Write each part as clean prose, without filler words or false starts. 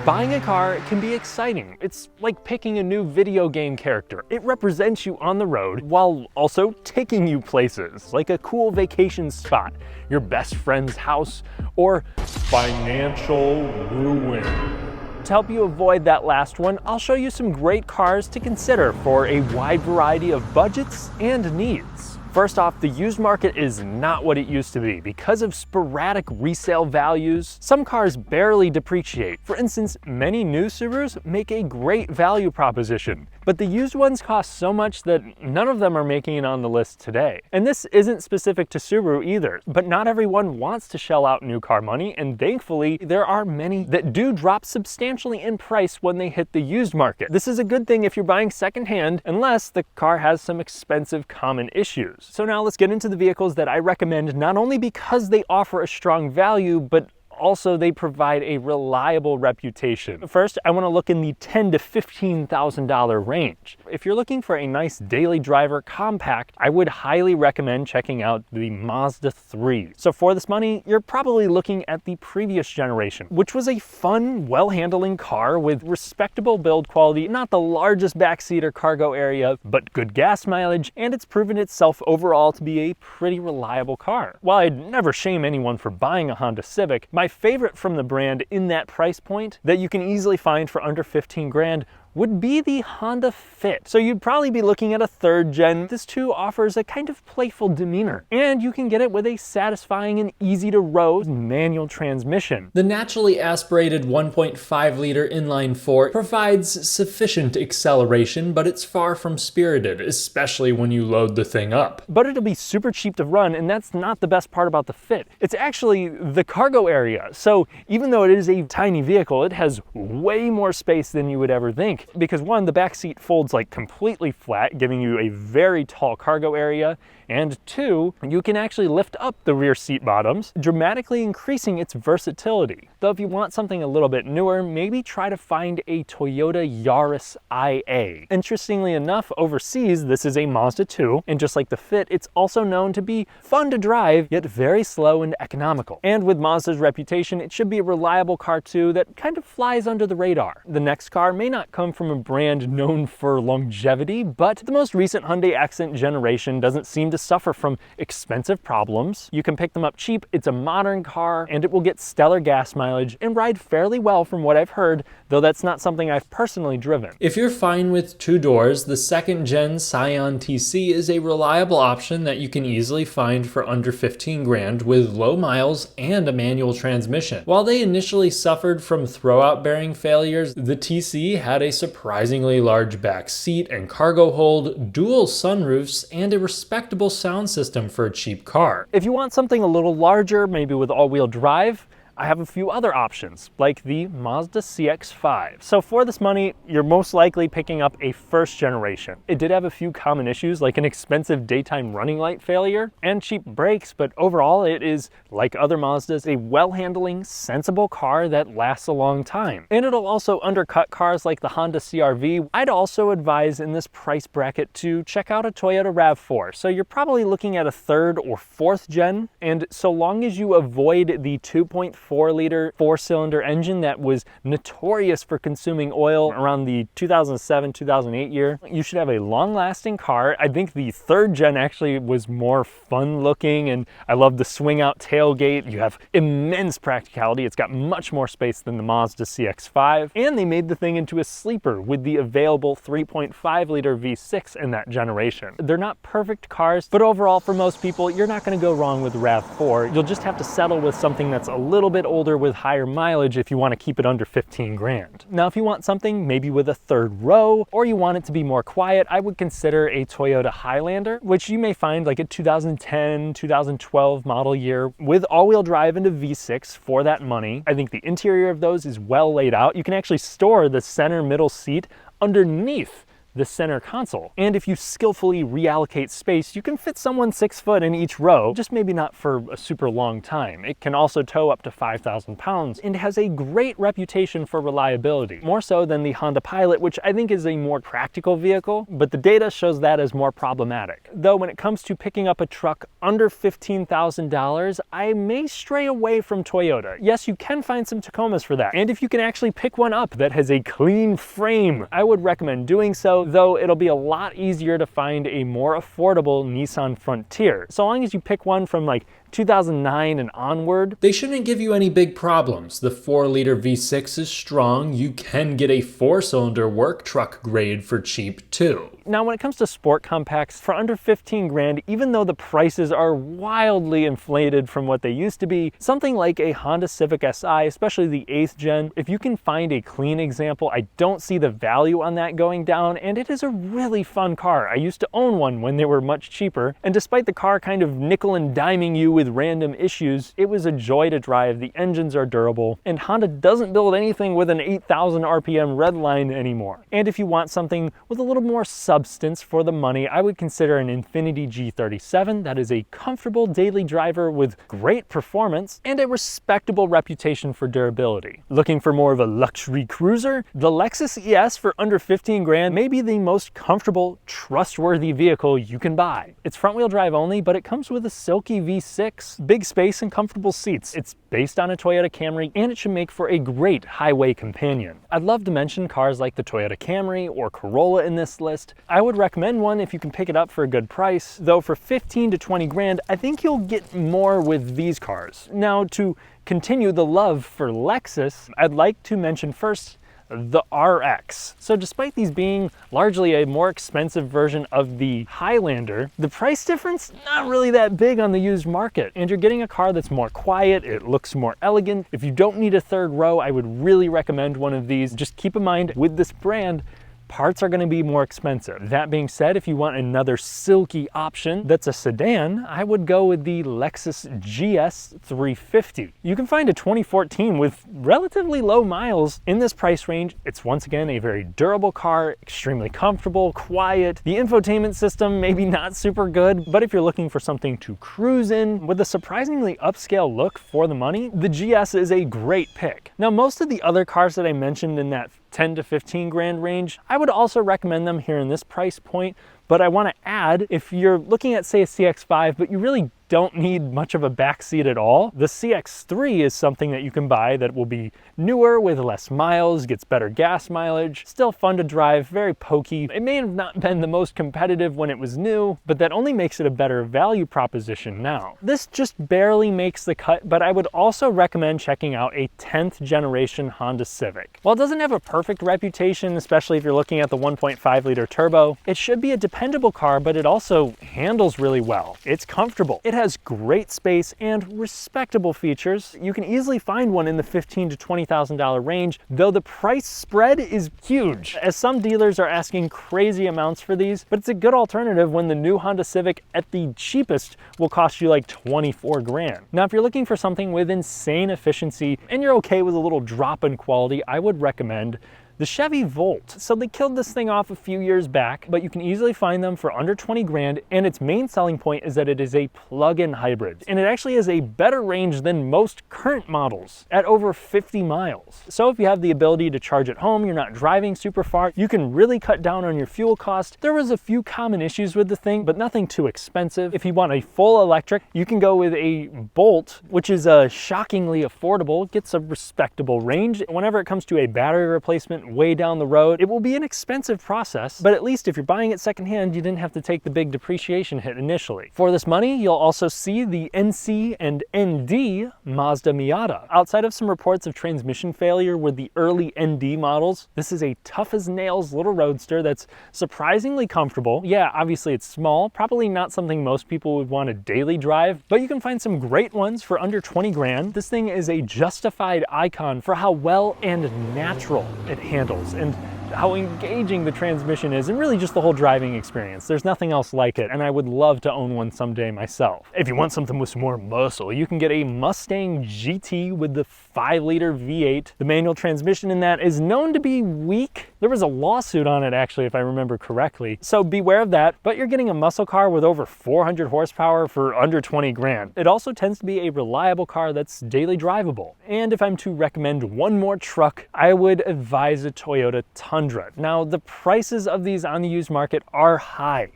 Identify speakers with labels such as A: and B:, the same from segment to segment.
A: Buying a car can be exciting. It's like picking a new video game character. It represents you on the road while also taking you places, like a cool vacation spot, your best friend's house, or financial ruin. To help you avoid that last one, I'll show you some great cars to consider for a wide variety of budgets and needs. First off, the used market is not what it used to be. Because of sporadic resale values, some cars barely depreciate. For instance, many new Subarus make a great value proposition, but the used ones cost so much that none of them are making it on the list today. And this isn't specific to Subaru either, but not everyone wants to shell out new car money, and thankfully, there are many that do drop substantially in price when they hit the used market. This is a good thing if you're buying secondhand, unless the car has some expensive common issues. So now let's get into the vehicles that I recommend, not only because they offer a strong value, but also they provide a reliable reputation. First, I want to look in the $10,000 to $15,000 range. If you're looking for a nice daily driver compact, I would highly recommend checking out the Mazda 3. So for this money, you're probably looking at the previous generation, which was a fun, well-handling car with respectable build quality, not the largest backseat or cargo area, but good gas mileage, and it's proven itself overall to be a pretty reliable car. While I'd never shame anyone for buying a Honda Civic, my favorite from the brand in that price point that you can easily find for under 15 grand would be the Honda Fit. So you'd probably be looking at a third gen. This too offers a kind of playful demeanor, and you can get it with a satisfying and easy to road manual transmission.
B: The naturally aspirated 1.5 liter inline four provides sufficient acceleration, but it's far from spirited, especially when you load the thing up.
A: But it'll be super cheap to run, and that's not the best part about the Fit. It's actually the cargo area. So even though it is a tiny vehicle, it has way more space than you would ever think. Because one, the back seat folds like completely flat, giving you a very tall cargo area, and two, you can actually lift up the rear seat bottoms, dramatically increasing its versatility. Though if you want something a little bit newer, maybe try to find a Toyota Yaris IA. Interestingly enough, overseas, this is a Mazda 2, and just like the Fit, it's also known to be fun to drive, yet very slow and economical. And with Mazda's reputation, it should be a reliable car too that kind of flies under the radar. The next car may not come from a brand known for longevity, but the most recent Hyundai Accent generation doesn't seem to suffer from expensive problems. You can pick them up cheap, it's a modern car, and it will get stellar gas mileage and ride fairly well from what I've heard, though that's not something I've personally driven.
B: If you're fine with two doors, the second gen Scion TC is a reliable option that you can easily find for under 15 grand with low miles and a manual transmission. While they initially suffered from throwout bearing failures, the TC had a surprisingly large back seat and cargo hold, dual sunroofs, and a respectable sound system for a cheap car.
A: If you want something a little larger, maybe with all-wheel drive, I have a few other options, like the Mazda CX-5. So for this money, you're most likely picking up a first generation. It did have a few common issues, like an expensive daytime running light failure and cheap brakes, but overall it is, like other Mazdas, a well-handling, sensible car that lasts a long time. And it'll also undercut cars like the Honda CR-V. I'd also advise in this price bracket to check out a Toyota RAV4. So you're probably looking at a third or fourth gen, and so long as you avoid the 2.4 liter four-cylinder engine that was notorious for consuming oil around the 2007-2008 year, you should have a long-lasting car. I think the third gen actually was more fun-looking, and I love the swing-out tailgate. You have immense practicality. It's got much more space than the Mazda CX-5, and they made the thing into a sleeper with the available 3.5 liter V6 in that generation. They're not perfect cars, but overall, for most people, you're not going to go wrong with the RAV4. You'll just have to settle with something that's a little bit older with higher mileage if you want to keep it under 15 grand. Now, if you want something maybe with a third row, or you want it to be more quiet, I would consider a Toyota Highlander, which you may find like a 2010, 2012 model year with all-wheel drive and a V6 for that money. I think the interior of those is well laid out. You can actually store the center middle seat underneath the center console. And if you skillfully reallocate space, you can fit someone 6 foot in each row, just maybe not for a super long time. It can also tow up to 5,000 pounds and has a great reputation for reliability, more so than the Honda Pilot, which I think is a more practical vehicle, but the data shows that as more problematic. Though when it comes to picking up a truck under $15,000, I may stray away from Toyota. Yes, you can find some Tacomas for that, and if you can actually pick one up that has a clean frame, I would recommend doing so, though it'll be a lot easier to find a more affordable Nissan Frontier, so long as you pick one from like 2009 and onward.
B: They shouldn't give you any big problems. The 4-liter V6 is strong. You can get a 4-cylinder work truck grade for cheap too.
A: Now, when it comes to sport compacts, for under 15 grand, even though the prices are wildly inflated from what they used to be, something like a Honda Civic Si, especially the 8th gen, if you can find a clean example, I don't see the value on that going down, and it is a really fun car. I used to own one when they were much cheaper, and despite the car kind of nickel and diming you with random issues, it was a joy to drive. The engines are durable, and Honda doesn't build anything with an 8,000 RPM redline anymore. And if you want something with a little more substance for the money, I would consider an Infiniti G37. That is a comfortable daily driver with great performance and a respectable reputation for durability. Looking for more of a luxury cruiser? The Lexus ES for under 15 grand may be the most comfortable, trustworthy vehicle you can buy. It's front-wheel drive only, but it comes with a silky V6, big space, and comfortable seats. It's based on a Toyota Camry, and it should make for a great highway companion. I'd love to mention cars like the Toyota Camry or Corolla in this list. I would recommend one if you can pick it up for a good price, though for 15 to 20 grand, I think you'll get more with these cars. Now, to continue the love for Lexus, I'd like to mention first the RX. So despite these being largely a more expensive version of the Highlander, the price difference not really that big on the used market, and you're getting a car that's more quiet, it looks more elegant. If you don't need a third row, I would really recommend one of these. Just keep in mind, with this brand, parts are going to be more expensive. That being said, if you want another silky option that's a sedan, I would go with the Lexus GS 350. You can find a 2014 with relatively low miles in this price range. It's once again a very durable car, extremely comfortable, quiet. The infotainment system maybe not super good, but if you're looking for something to cruise in with a surprisingly upscale look for the money, the GS is a great pick. Now, most of the other cars that I mentioned in that 10 to 15 grand range, I would also recommend them here in this price point, but I want to add, if you're looking at, say, a CX-5, but you really don't need much of a backseat at all, the CX-3 is something that you can buy that will be newer with less miles, gets better gas mileage, still fun to drive, very pokey. It may have not been the most competitive when it was new, but that only makes it a better value proposition now. This just barely makes the cut, but I would also recommend checking out a 10th generation Honda Civic. While it doesn't have a perfect reputation, especially if you're looking at the 1.5 liter turbo, it should be a dependable car, but it also handles really well. It's comfortable. It has great space and respectable features. You can easily find one in the $15,000 to $20,000 range, though the price spread is huge, as some dealers are asking crazy amounts for these, but it's a good alternative when the new Honda Civic at the cheapest will cost you like 24 grand. Now, if you're looking for something with insane efficiency and you're okay with a little drop in quality, I would recommend the Chevy Volt. So they killed this thing off a few years back, but you can easily find them for under 20 grand, and its main selling point is that it is a plug-in hybrid, and it actually has a better range than most current models at over 50 miles. So if you have the ability to charge at home, you're not driving super far, you can really cut down on your fuel cost. There was a few common issues with the thing, but nothing too expensive. If you want a full electric, you can go with a Bolt, which is shockingly affordable, gets a respectable range. Whenever it comes to a battery replacement way down the road, it will be an expensive process, but at least if you're buying it secondhand, you didn't have to take the big depreciation hit initially. For this money, you'll also see the NC and ND Mazda Miata. Outside of some reports of transmission failure with the early ND models, this is a tough as nails little roadster that's surprisingly comfortable. Yeah, obviously it's small, probably not something most people would want to daily drive, but you can find some great ones for under 20 grand. This thing is a justified icon for how well and natural it handles and how engaging the transmission is, and really just the whole driving experience. There's nothing else like it, and I would love to own one someday myself. If you want something with some more muscle, you can get a Mustang GT with the 5 liter V8. The manual transmission in that is known to be weak, There was a lawsuit on it actually, if I remember correctly. So beware of that, but you're getting a muscle car with over 400 horsepower for under 20 grand. It also tends to be a reliable car that's daily drivable. And if I'm to recommend one more truck, I would advise a Toyota Tundra. Now, the prices of these on the used market are high,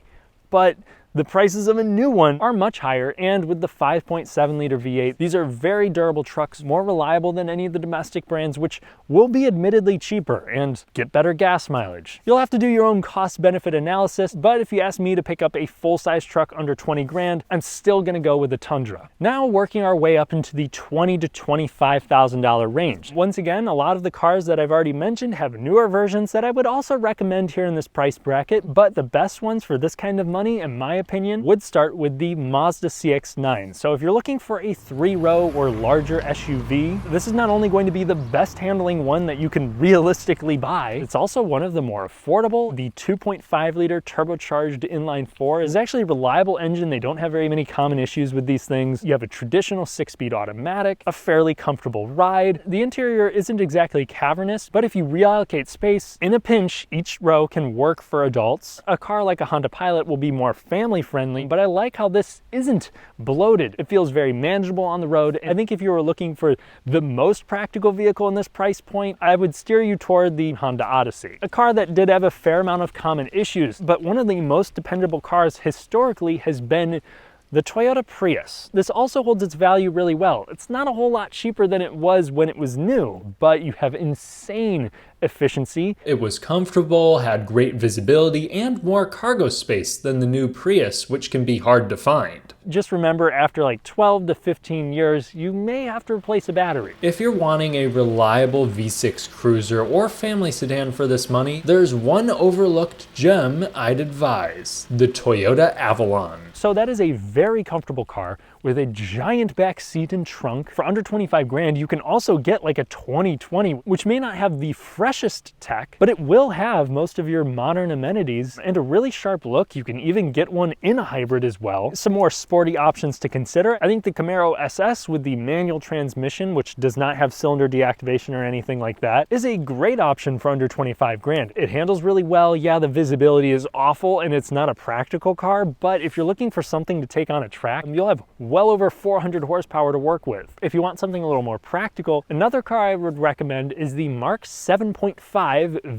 A: but the prices of a new one are much higher, and with the 5.7 liter V8, these are very durable trucks, more reliable than any of the domestic brands, which will be admittedly cheaper and get better gas mileage. You'll have to do your own cost-benefit analysis, but if you ask me to pick up a full-size truck under 20 grand, I'm still gonna go with the Tundra. Now working our way up into the $20,000 to $25,000 range. Once again, a lot of the cars that I've already mentioned have newer versions that I would also recommend here in this price bracket, but the best ones for this kind of money, in my opinion, would start with the Mazda CX-9. So if you're looking for a 3-row or larger SUV, this is not only going to be the best handling one that you can realistically buy, it's also one of the more affordable. The 2.5 liter turbocharged inline-4 is actually a reliable engine. They don't have very many common issues with these things. You have a traditional 6-speed automatic, a fairly comfortable ride. The interior isn't exactly cavernous, but if you reallocate space, in a pinch, each row can work for adults. A car like a Honda Pilot will be more family friendly, but I like how this isn't bloated. It feels very manageable on the road. I think if you were looking for the most practical vehicle in this price point, I would steer you toward the Honda Odyssey. A car that did have a fair amount of common issues, but one of the most dependable cars historically has been the Toyota Prius. This also holds its value really well. It's not a whole lot cheaper than it was when it was new, but you have insane efficiency.
B: It was comfortable, had great visibility, and more cargo space than the new Prius, which can be hard to find.
A: Just remember, after like 12 to 15 years, you may have to replace a battery.
B: If you're wanting a reliable V6 cruiser or family sedan for this money, there's one overlooked gem I'd advise: the Toyota Avalon.
A: So that is a very comfortable car with a giant back seat and trunk. For under 25 grand, you can also get like a 2020, which may not have the freshest tech, but it will have most of your modern amenities and a really sharp look. You can even get one in a hybrid as well. Some more sporty options to consider. I think the Camaro SS with the manual transmission, which does not have cylinder deactivation or anything like that, is a great option for under 25 grand. It handles really well. Yeah, the visibility is awful and it's not a practical car, but if you're looking for something to take on a track, you'll have well over 400 horsepower to work with. If you want something a little more practical, another car I would recommend is the Mark 7.5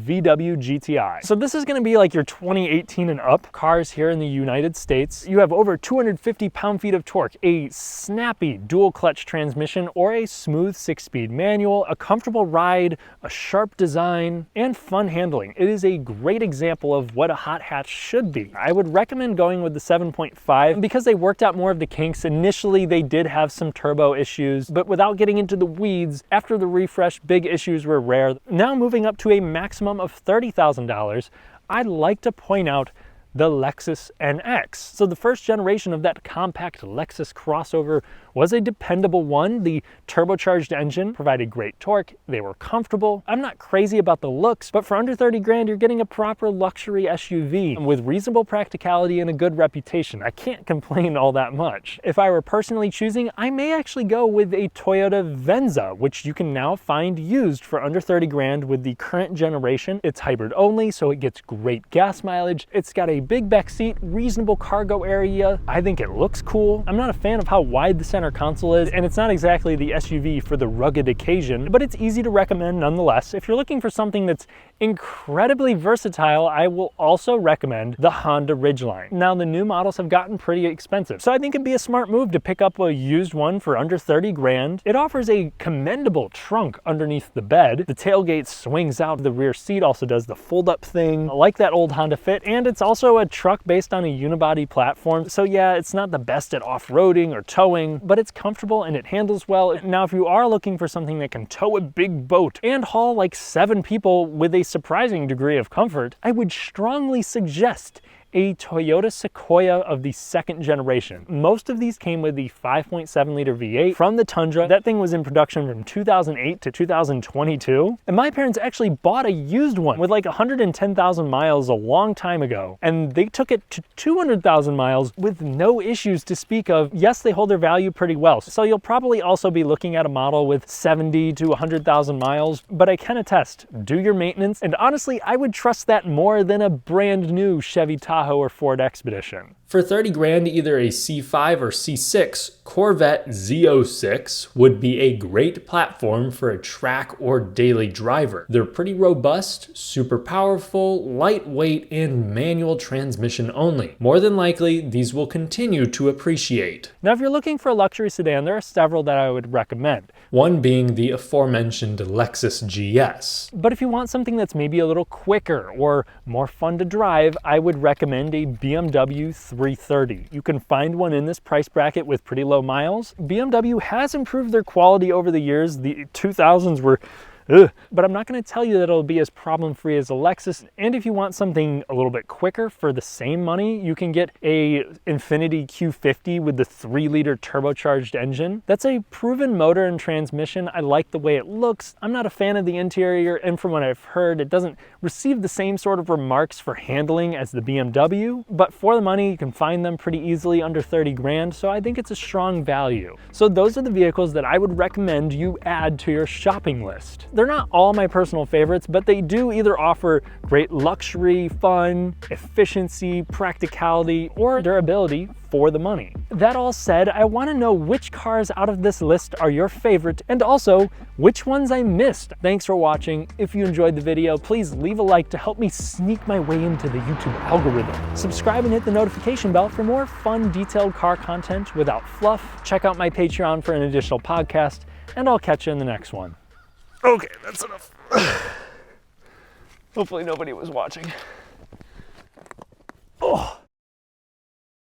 A: VW GTI. So this is going to be like your 2018 and up cars here in the United States. You have over 250 pound-feet of torque, a snappy dual clutch transmission, or a smooth 6-speed manual, a comfortable ride, a sharp design, and fun handling. It is a great example of what a hot hatch should be. I would recommend going with the 7.5 because they worked out more of the kinks. Initially, they did have some turbo issues, but without getting into the weeds, after the refresh, big issues were rare. Now moving up to a maximum of $30,000, I'd like to point out the Lexus NX. So the first generation of that compact Lexus crossover was a dependable one. The turbocharged engine provided great torque. They were comfortable. I'm not crazy about the looks, but for under 30 grand, you're getting a proper luxury SUV with reasonable practicality and a good reputation. I can't complain all that much. If I were personally choosing, I may actually go with a Toyota Venza, which you can now find used for under 30 grand with the current generation. It's hybrid only, so it gets great gas mileage. It's got a big back seat, reasonable cargo area. I think it looks cool. I'm not a fan of how wide the center console is, and it's not exactly the SUV for the rugged occasion, but it's easy to recommend nonetheless. If you're looking for something that's incredibly versatile, I will also recommend the Honda Ridgeline. Now, the new models have gotten pretty expensive, so I think it'd be a smart move to pick up a used one for under 30 grand. It offers a commendable trunk underneath the bed. The tailgate swings out. The rear seat also does the fold-up thing. I like that old Honda Fit, and it's also a truck based on a unibody platform. So yeah, it's not the best at off-roading or towing, but it's comfortable and it handles well. Now, if you are looking for something that can tow a big boat and haul like 7 people with a surprising degree of comfort, I would strongly suggest a Toyota Sequoia of the second generation. Most of these came with the 5.7 liter V8 from the Tundra. That thing was in production from 2008 to 2022. And my parents actually bought a used one with like 110,000 miles a long time ago. And they took it to 200,000 miles with no issues to speak of. Yes, they hold their value pretty well. So you'll probably also be looking at a model with 70 to 100,000 miles, but I can attest, do your maintenance. And honestly, I would trust that more than a brand new Chevy Tahoe or Ford Expedition.
B: For 30 grand, either a C5 or C6 Corvette Z06 would be a great platform for a track or daily driver. They're pretty robust, super powerful, lightweight, and manual transmission only. More than likely, these will continue to appreciate.
A: Now, if you're looking for a luxury sedan, there are several that I would recommend.
B: One being the aforementioned Lexus GS.
A: But if you want something that's maybe a little quicker or more fun to drive, I would recommend a BMW 330. You can find one in this price bracket with pretty low miles. BMW has improved their quality over the years. The 2000s were but I'm not going to tell you that it'll be as problem-free as a Lexus. And if you want something a little bit quicker for the same money, you can get a Infiniti Q50 with the 3-liter turbocharged engine. That's a proven motor and transmission. I like the way it looks. I'm not a fan of the interior, and from what I've heard, it doesn't receive the same sort of remarks for handling as the BMW, but for the money, you can find them pretty easily under 30 grand, so I think it's a strong value. So those are the vehicles that I would recommend you add to your shopping list. They're not all my personal favorites, but they do either offer great luxury, fun, efficiency, practicality, or durability for the money. That all said, I want to know which cars out of this list are your favorite, and also which ones I missed. Thanks for watching. If you enjoyed the video, please leave a like to help me sneak my way into the YouTube algorithm. Subscribe and hit the notification bell for more fun, detailed car content without fluff. Check out my Patreon for an additional podcast, and I'll catch you in the next one. Okay, that's enough. Hopefully nobody was watching.